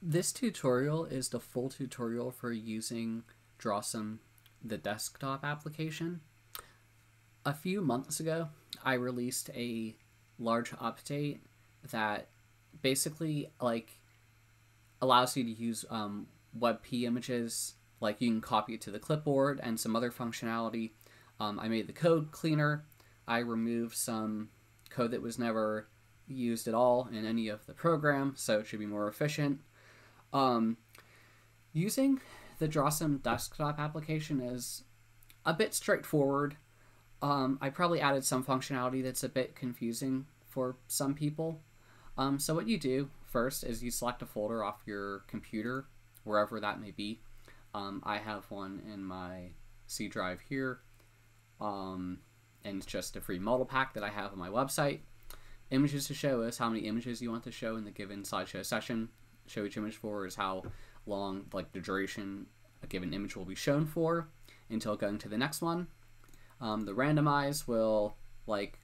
This tutorial is the full tutorial for using Drawesome, the desktop application. A few months ago, I released a large update that basically allows you to use WebP images. Like, you can copy it to the clipboard and some other functionality. I made the code cleaner. I removed some code that was never used at all in any of the program, so it should be more efficient. Using the Drawesome desktop application is a bit straightforward. I probably added some functionality that's a bit confusing for some people. So what you do first is you select a folder off your computer, wherever that may be. I have one in my C drive here, and it's just a free model pack that I have on my website. Images to show is how many images you want to show in the given slideshow session. Show each image for is how long, like the duration a given image will be shown for until going to the next one. The randomize will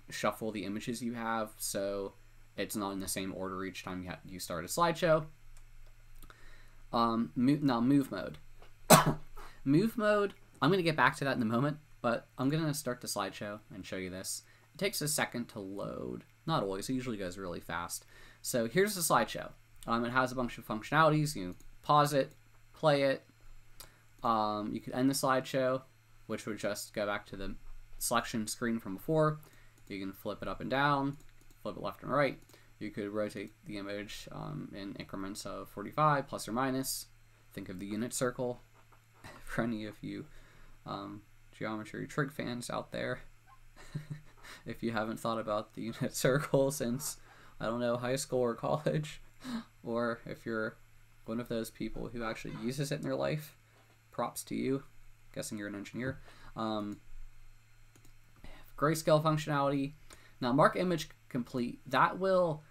shuffle the images you have, so it's not in the same order each time you start a slideshow. Now move mode. Move mode, I'm going to get back to that in a moment, but I'm going to start the slideshow and show you this. It takes a second to load. Not always, it usually goes really fast. So here's the slideshow. It has a bunch of functionalities. You pause it, play it. You could end the slideshow, which would just go back to the selection screen from before. You can flip it up and down, flip it left and right. You could rotate the image in increments of 45 plus or minus. Think of the unit circle for any of you geometry trig fans out there. If you haven't thought about the unit circle since, I don't know, high school or college, or if you're one of those people who actually uses it in their life, props to you. Guessing you're an engineer. Grayscale functionality. Now mark image complete. That will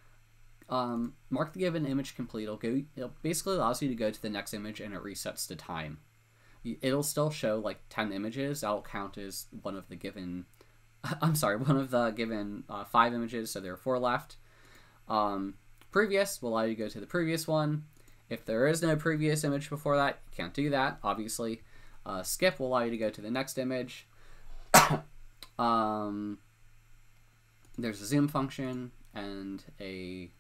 mark the given image complete. It basically allows you to go to the next image and it resets the time. It'll still show like 10 images. That'll count as one of the given. I'm sorry, one of the given 5 images. So there are 4 left. Previous will allow you to go to the previous one. If there is no previous image before that, you can't do that, obviously. Skip will allow you to go to the next image. There's a zoom function and a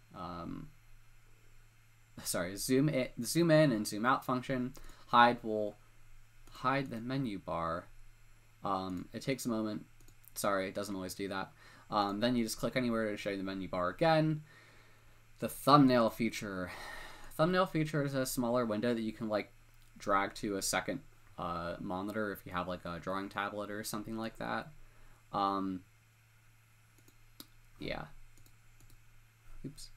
zoom in and zoom out function. Hide will hide the menu bar. It takes a moment. Sorry, it doesn't always do that. Then you just click anywhere to show you the menu bar again. The thumbnail feature. Thumbnail feature is a smaller window that you can drag to a second monitor if you have a drawing tablet or something like that. Yeah. Oops.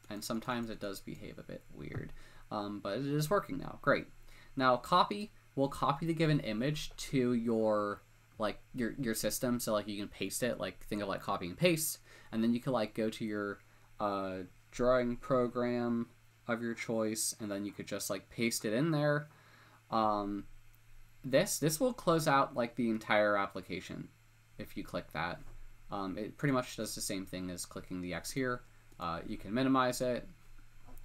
And sometimes it does behave a bit weird, but it is working now. Great. Now copy will copy the given image to your your system, so you can paste it. Think of copy and paste, and then you can go to your drawing program of your choice, and then you could just paste it in there. This will close out the entire application if you click that. It pretty much does the same thing as clicking the X here. You can minimize it.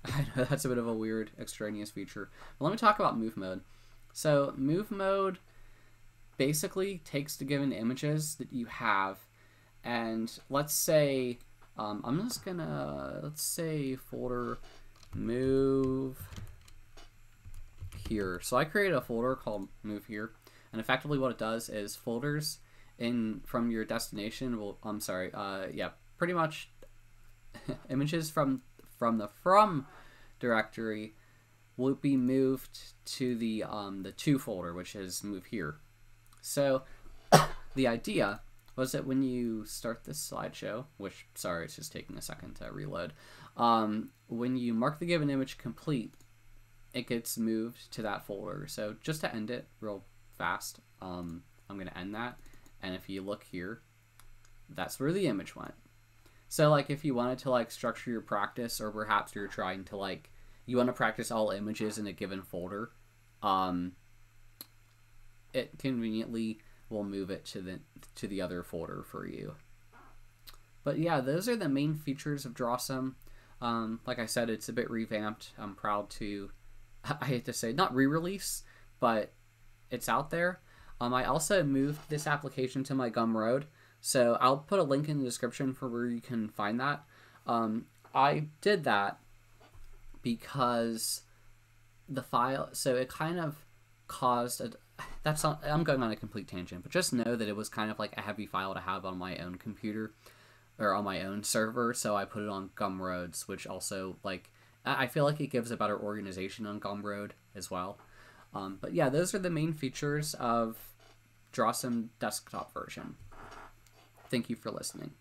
I know that's a bit of a weird extraneous feature, but let me talk about move mode. So move mode basically takes the given images that you have, and let's say I'm just gonna, let's say folder move here. So I created a folder called move here, and effectively what it does is folders from your destination will, yeah, pretty much images from the from directory will be moved to the to folder, which is move here. So the idea was that when you start this slideshow, which, sorry, it's just taking a second to reload, when you mark the given image complete, it gets moved to that folder. So just to end it real fast, I'm going to end that, and if you look here, that's where the image went. So if you wanted to structure your practice, or perhaps you're trying to you want to practice all images in a given folder, it conveniently will move it to the other folder for you. But yeah, those are the main features of Drawesome. Like I said, it's a bit revamped. I'm proud to, I hate to say, not re-release, but it's out there. I also moved this application to my Gumroad, so I'll put a link in the description for where you can find that. I did that because the file, so it kind of caused a, that's not, I'm going on a complete tangent, but just know that it was kind of like a heavy file to have on my own computer or on my own server, so I put it on Gumroad's, which also, like, I feel like it gives a better organization on Gumroad as well. But yeah, those are the main features of Drawesome desktop version. Thank you for listening.